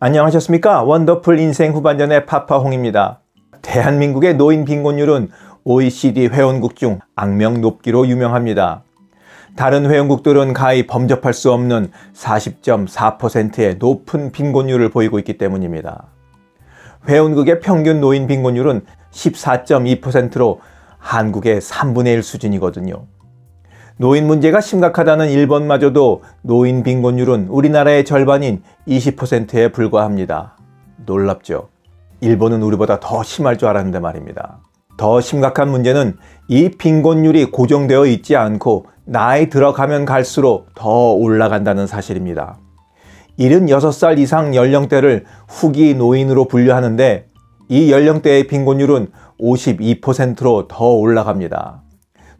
안녕하셨습니까? 원더풀 인생 후반전의 파파홍입니다. 대한민국의 노인 빈곤율은 OECD 회원국 중 악명 높기로 유명합니다. 다른 회원국들은 가히 범접할 수 없는 40.4%의 높은 빈곤율을 보이고 있기 때문입니다. 회원국의 평균 노인 빈곤율은 14.2%로 한국의 3분의 1 수준이거든요. 노인 문제가 심각하다는 일본마저도 노인 빈곤율은 우리나라의 절반인 20%에 불과합니다. 놀랍죠? 일본은 우리보다 더 심할 줄 알았는데 말입니다. 더 심각한 문제는 이 빈곤율이 고정되어 있지 않고 나이 들어가면 갈수록 더 올라간다는 사실입니다. 76살 이상 연령대를 후기 노인으로 분류하는데 이 연령대의 빈곤율은 52%로 더 올라갑니다.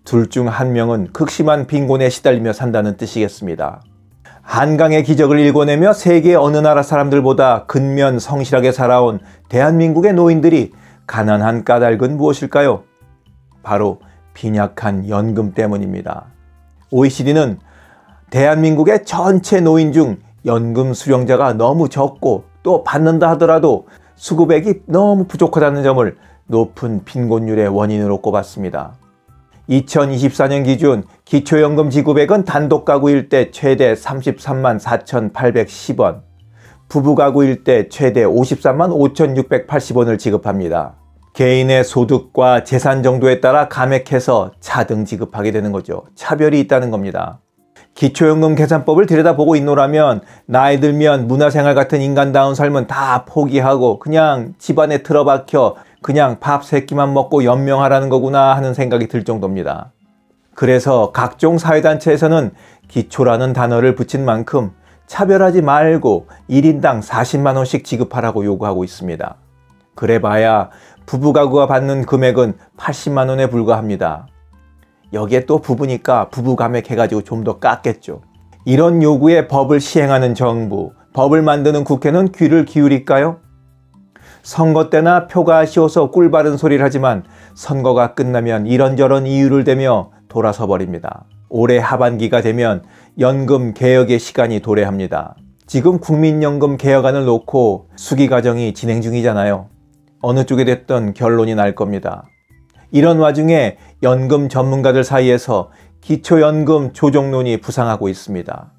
둘 중 한 명은 극심한 빈곤에 시달리며 산다는 뜻이겠습니다. 한강의 기적을 일궈내며 세계 어느 나라 사람들보다 근면 성실하게 살아온 대한민국의 노인들이 가난한 까닭은 무엇일까요? 바로 빈약한 연금 때문입니다. OECD는 대한민국의 전체 노인 중 연금 수령자가 너무 적고 또 받는다 하더라도 수급액이 너무 부족하다는 점을 높은 빈곤율의 원인으로 꼽았습니다. 2024년 기준 기초연금 지급액은 단독 가구일 때 최대 33만 4,810원, 부부 가구일 때 최대 53만 5,680원을 지급합니다. 개인의 소득과 재산 정도에 따라 감액해서 차등 지급하게 되는 거죠. 차별이 있다는 겁니다. 기초연금 계산법을 들여다보고 있노라면 나이 들면 문화생활 같은 인간다운 삶은 다 포기하고 그냥 집안에 틀어박혀 그냥 밥 3끼만 먹고 연명하라는 거구나 하는 생각이 들 정도입니다. 그래서 각종 사회단체에서는 기초라는 단어를 붙인 만큼 차별하지 말고 1인당 40만 원씩 지급하라고 요구하고 있습니다. 그래봐야 부부 가구가 받는 금액은 80만 원에 불과합니다. 여기에 또 부부니까 부부 감액해가지고 좀 더 깎겠죠. 이런 요구에 법을 시행하는 정부, 법을 만드는 국회는 귀를 기울일까요? 선거 때나 표가 아쉬워서 꿀바른 소리를 하지만 선거가 끝나면 이런저런 이유를 대며 돌아서 버립니다. 올해 하반기가 되면 연금 개혁의 시간이 도래합니다. 지금 국민연금 개혁안을 놓고 수기 과정이 진행 중이잖아요. 어느 쪽에 됐든 결론이 날 겁니다. 이런 와중에 연금 전문가들 사이에서 기초연금 조정론이 부상하고 있습니다.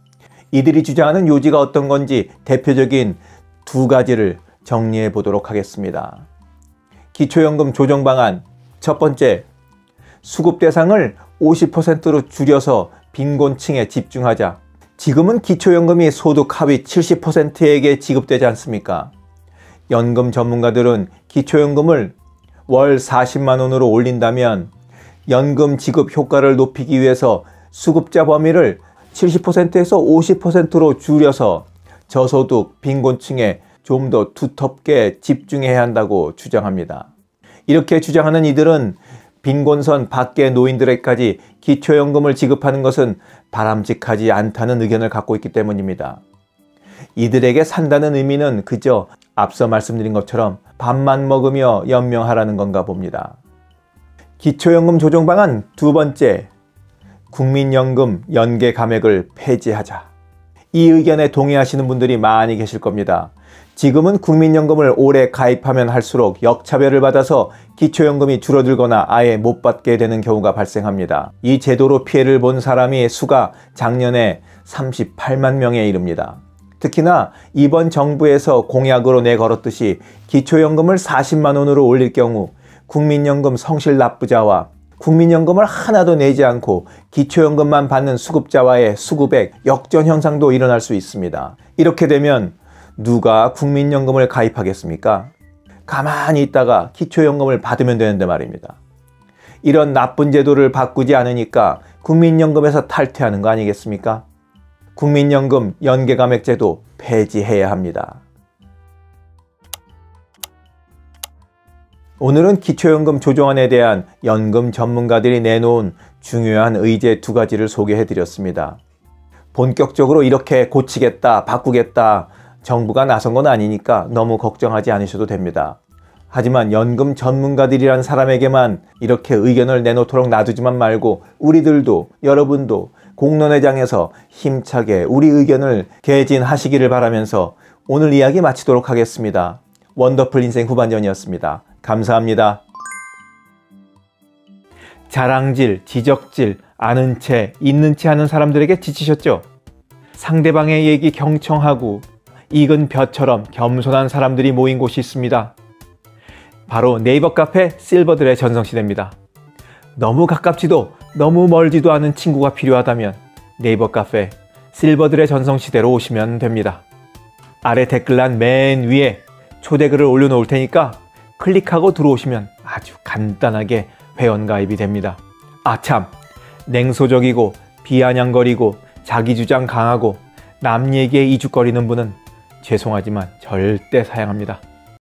이들이 주장하는 요지가 어떤 건지 대표적인 두 가지를 정리해 보도록 하겠습니다. 기초연금 조정 방안 첫 번째, 수급 대상을 50%로 줄여서 빈곤층에 집중하자. 지금은 기초연금이 소득 하위 70%에게 지급되지 않습니까? 연금 전문가들은 기초연금을 월 40만 원으로 올린다면 연금 지급 효과를 높이기 위해서 수급자 범위를 70%에서 50%로 줄여서 저소득 빈곤층에 좀 더 두텁게 집중해야 한다고 주장합니다. 이렇게 주장하는 이들은 빈곤선 밖의 노인들에게까지 기초연금을 지급하는 것은 바람직하지 않다는 의견을 갖고 있기 때문입니다. 이들에게 산다는 의미는 그저 앞서 말씀드린 것처럼 밥만 먹으며 연명하라는 건가 봅니다. 기초연금 조정 방안 두 번째, 국민연금 연계 감액을 폐지하자. 이 의견에 동의하시는 분들이 많이 계실 겁니다. 지금은 국민연금을 오래 가입하면 할수록 역차별을 받아서 기초연금이 줄어들거나 아예 못 받게 되는 경우가 발생합니다. 이 제도로 피해를 본 사람의 수가 작년에 38만 명에 이릅니다. 특히나 이번 정부에서 공약으로 내걸었듯이 기초연금을 40만 원으로 올릴 경우 국민연금 성실 납부자와 국민연금을 하나도 내지 않고 기초연금만 받는 수급자와의 수급액 역전 현상도 일어날 수 있습니다. 이렇게 되면 누가 국민연금을 가입하겠습니까? 가만히 있다가 기초연금을 받으면 되는데 말입니다. 이런 나쁜 제도를 바꾸지 않으니까 국민연금에서 탈퇴하는 거 아니겠습니까? 국민연금 연계감액제도 폐지해야 합니다. 오늘은 기초연금 조정안에 대한 연금 전문가들이 내놓은 중요한 의제 두 가지를 소개해 드렸습니다. 본격적으로 이렇게 고치겠다, 바꾸겠다 정부가 나선 건 아니니까 너무 걱정하지 않으셔도 됩니다. 하지만 연금 전문가들이란 사람에게만 이렇게 의견을 내놓도록 놔두지만 말고 우리들도, 여러분도 공론회장에서 힘차게 우리 의견을 개진하시기를 바라면서 오늘 이야기 마치도록 하겠습니다. 원더풀 인생 후반전이었습니다. 감사합니다. 자랑질, 지적질, 아는 채, 있는 채 하는 사람들에게 지치셨죠? 상대방의 얘기 경청하고 익은 벼처럼 겸손한 사람들이 모인 곳이 있습니다. 바로 네이버 카페 실버들의 전성시대입니다. 너무 가깝지도 너무 멀지도 않은 친구가 필요하다면 네이버 카페 실버들의 전성시대로 오시면 됩니다. 아래 댓글란 맨 위에 초대글을 올려놓을 테니까 클릭하고 들어오시면 아주 간단하게 회원가입이 됩니다. 아참! 냉소적이고 비아냥거리고 자기주장 강하고 남 얘기에 이죽거리는 분은 죄송하지만 절대 사양합니다.